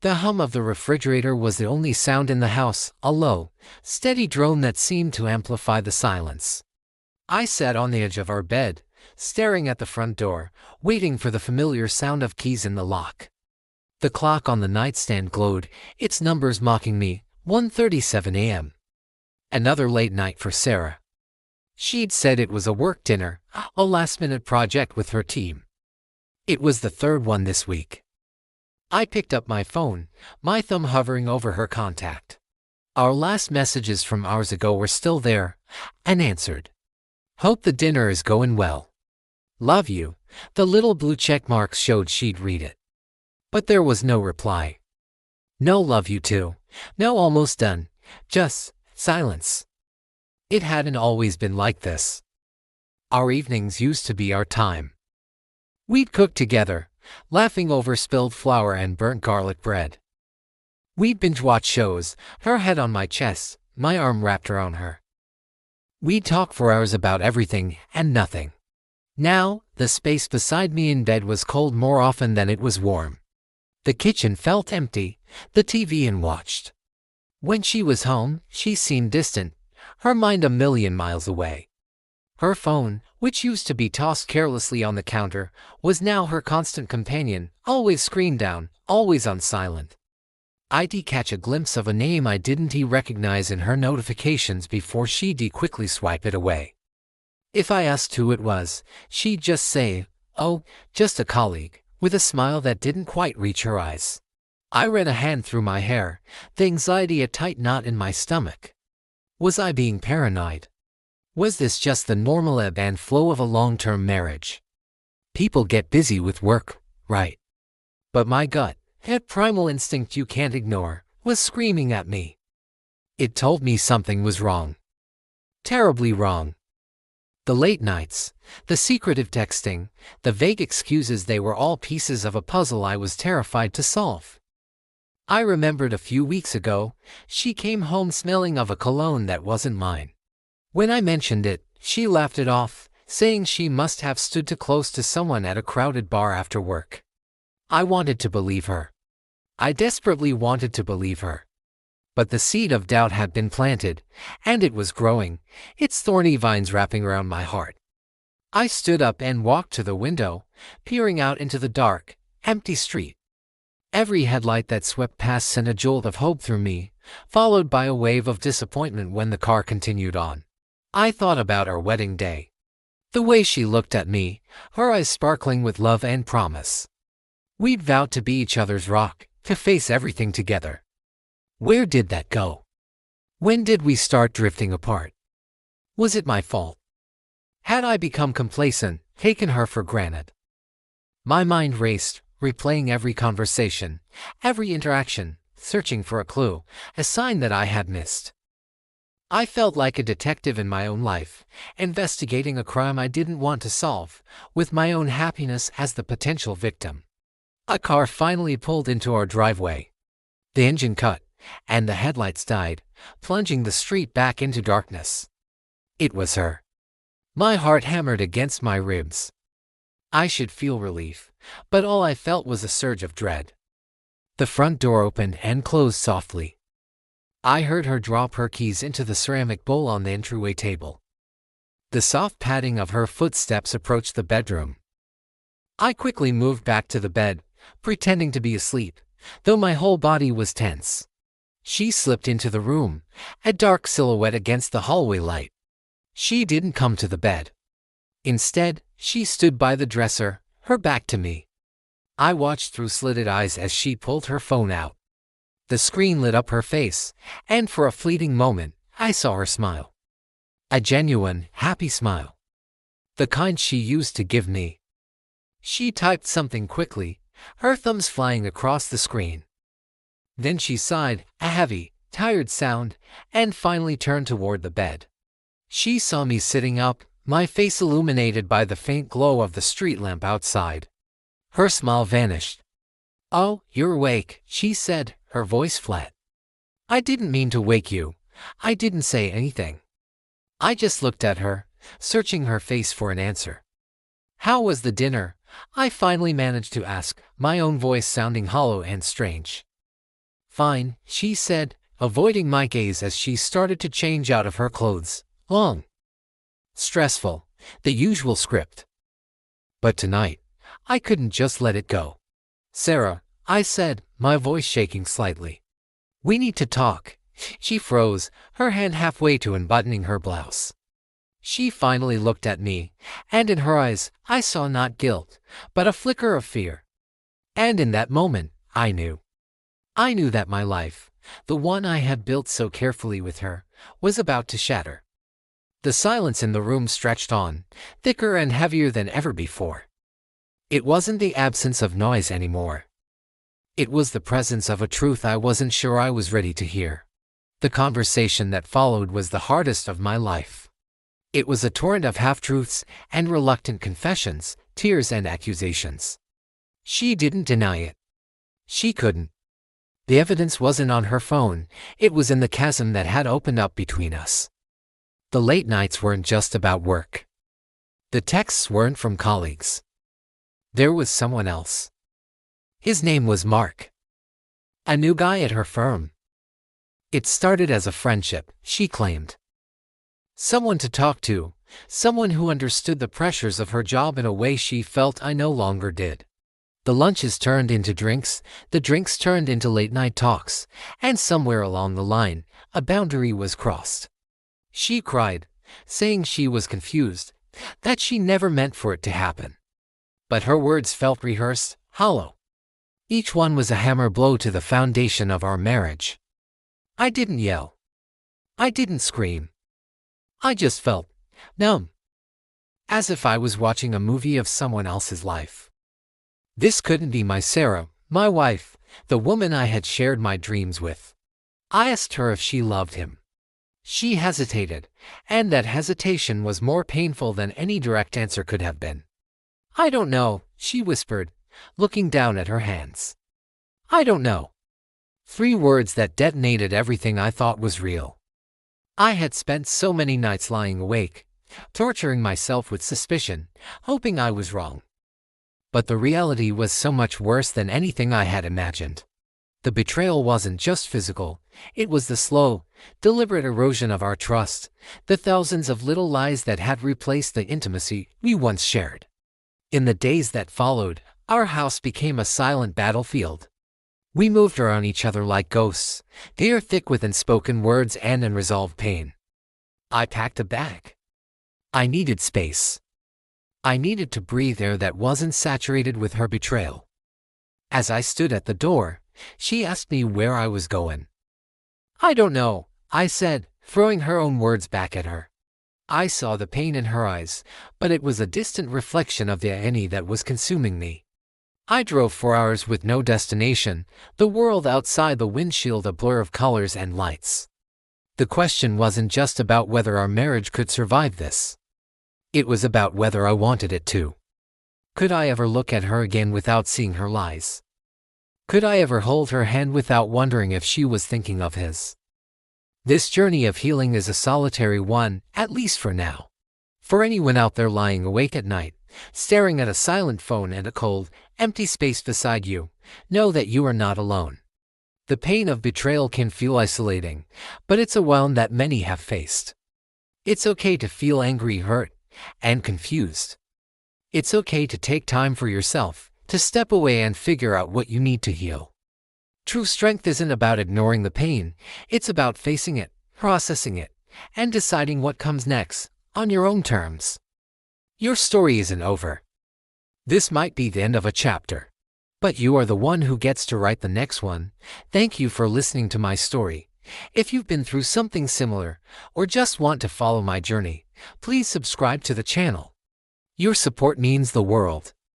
The hum of the refrigerator was the only sound in the house, a low, steady drone that seemed to amplify the silence. I sat on the edge of our bed, staring at the front door, waiting for the familiar sound of keys in the lock. The clock on the nightstand glowed, its numbers mocking me, 1:37 a.m. Another late night for Sarah. She'd said it was a work dinner, a last-minute project with her team. It was the third one this week. I picked up my phone, my thumb hovering over her contact. Our last messages from hours ago were still there, unanswered. Hope the dinner is going well. Love you. The little blue check marks showed she'd read it. But there was no reply. No love you too. No almost done. Just silence. It hadn't always been like this. Our evenings used to be our time. We'd cook together, laughing over spilled flour and burnt garlic bread. We'd binge-watch shows, her head on my chest, my arm wrapped around her. We'd talk for hours about everything and nothing. Now, the space beside me in bed was cold more often than it was warm. The kitchen felt empty, the TV unwatched. When she was home, she seemed distant, her mind a million miles away. Her phone, which used to be tossed carelessly on the counter, was now her constant companion, always screen down, always on silent. I'd catch a glimpse of a name I didn't recognize in her notifications before she'd quickly swipe it away. If I asked who it was, she'd just say, "Oh, just a colleague," with a smile that didn't quite reach her eyes. I ran a hand through my hair, the anxiety a tight knot in my stomach. Was I being paranoid? Was this just the normal ebb and flow of a long-term marriage? People get busy with work, right? But my gut, that primal instinct you can't ignore, was screaming at me. It told me something was wrong. Terribly wrong. The late nights, the secretive texting, the vague excuses, they were all pieces of a puzzle I was terrified to solve. I remembered a few weeks ago, she came home smelling of a cologne that wasn't mine. When I mentioned it, she laughed it off, saying she must have stood too close to someone at a crowded bar after work. I wanted to believe her. I desperately wanted to believe her. But the seed of doubt had been planted, and it was growing, its thorny vines wrapping around my heart. I stood up and walked to the window, peering out into the dark, empty street. Every headlight that swept past sent a jolt of hope through me, followed by a wave of disappointment when the car continued on. I thought about our wedding day. The way she looked at me, her eyes sparkling with love and promise. We'd vowed to be each other's rock, to face everything together. Where did that go? When did we start drifting apart? Was it my fault? Had I become complacent, taken her for granted? My mind raced, replaying every conversation, every interaction, searching for a clue, a sign that I had missed. I felt like a detective in my own life, investigating a crime I didn't want to solve, with my own happiness as the potential victim. A car finally pulled into our driveway. The engine cut, and the headlights died, plunging the street back into darkness. It was her. My heart hammered against my ribs. I should feel relief, but all I felt was a surge of dread. The front door opened and closed softly. I heard her drop her keys into the ceramic bowl on the entryway table. The soft padding of her footsteps approached the bedroom. I quickly moved back to the bed, pretending to be asleep, though my whole body was tense. She slipped into the room, a dark silhouette against the hallway light. She didn't come to the bed. Instead, she stood by the dresser, her back to me. I watched through slitted eyes as she pulled her phone out. The screen lit up her face, and for a fleeting moment, I saw her smile. A genuine, happy smile. The kind she used to give me. She typed something quickly, her thumbs flying across the screen. Then she sighed, a heavy, tired sound, and finally turned toward the bed. She saw me sitting up, my face illuminated by the faint glow of the street lamp outside. Her smile vanished. "Oh, you're awake," she said, her voice flat. "I didn't mean to wake you. I didn't say anything." I just looked at her, searching her face for an answer. "How was the dinner?" I finally managed to ask, my own voice sounding hollow and strange. Fine, she said, avoiding my gaze as she started to change out of her clothes. Long. Stressful. The usual script. But tonight, I couldn't just let it go. Sarah, I said, my voice shaking slightly. We need to talk. She froze, her hand halfway to unbuttoning her blouse. She finally looked at me, and in her eyes, I saw not guilt, but a flicker of fear. And in that moment, I knew. I knew that my life, the one I had built so carefully with her, was about to shatter. The silence in the room stretched on, thicker and heavier than ever before. It wasn't the absence of noise anymore. It was the presence of a truth I wasn't sure I was ready to hear. The conversation that followed was the hardest of my life. It was a torrent of half-truths and reluctant confessions, tears and accusations. She didn't deny it. She couldn't. The evidence wasn't on her phone, it was in the chasm that had opened up between us. The late nights weren't just about work. The texts weren't from colleagues. There was someone else. His name was Mark. A new guy at her firm. It started as a friendship, she claimed. Someone to talk to, someone who understood the pressures of her job in a way she felt I no longer did. The lunches turned into drinks, the drinks turned into late-night talks, and somewhere along the line, a boundary was crossed. She cried, saying she was confused, that she never meant for it to happen. But her words felt rehearsed, hollow. Each one was a hammer blow to the foundation of our marriage. I didn't yell. I didn't scream. I just felt numb. As if I was watching a movie of someone else's life. This couldn't be my Sarah, my wife, the woman I had shared my dreams with. I asked her if she loved him. She hesitated, and that hesitation was more painful than any direct answer could have been. I don't know, she whispered, looking down at her hands. I don't know. 3 words that detonated everything I thought was real. I had spent so many nights lying awake, torturing myself with suspicion, hoping I was wrong. But the reality was so much worse than anything I had imagined. The betrayal wasn't just physical, it was the slow, deliberate erosion of our trust, the thousands of little lies that had replaced the intimacy we once shared. In the days that followed, our house became a silent battlefield. We moved around each other like ghosts, the air thick with unspoken words and unresolved pain. I packed a bag. I needed space. I needed to breathe air that wasn't saturated with her betrayal. As I stood at the door, she asked me where I was going. I don't know, I said, throwing her own words back at her. I saw the pain in her eyes, but it was a distant reflection of the agony that was consuming me. I drove for hours with no destination, the world outside the windshield a blur of colors and lights. The question wasn't just about whether our marriage could survive this. It was about whether I wanted it to. Could I ever look at her again without seeing her lies? Could I ever hold her hand without wondering if she was thinking of his? This journey of healing is a solitary one, at least for now. For anyone out there lying awake at night, staring at a silent phone and a cold, empty space beside you, know that you are not alone. The pain of betrayal can feel isolating, but it's a one that many have faced. It's okay to feel angry, hurt, and confused. It's okay to take time for yourself, to step away and figure out what you need to heal. True strength isn't about ignoring the pain, it's about facing it, processing it, and deciding what comes next, on your own terms. Your story isn't over. This might be the end of a chapter. But you are the one who gets to write the next one. Thank you for listening to my story. If you've been through something similar, or just want to follow my journey, please subscribe to the channel. Your support means the world.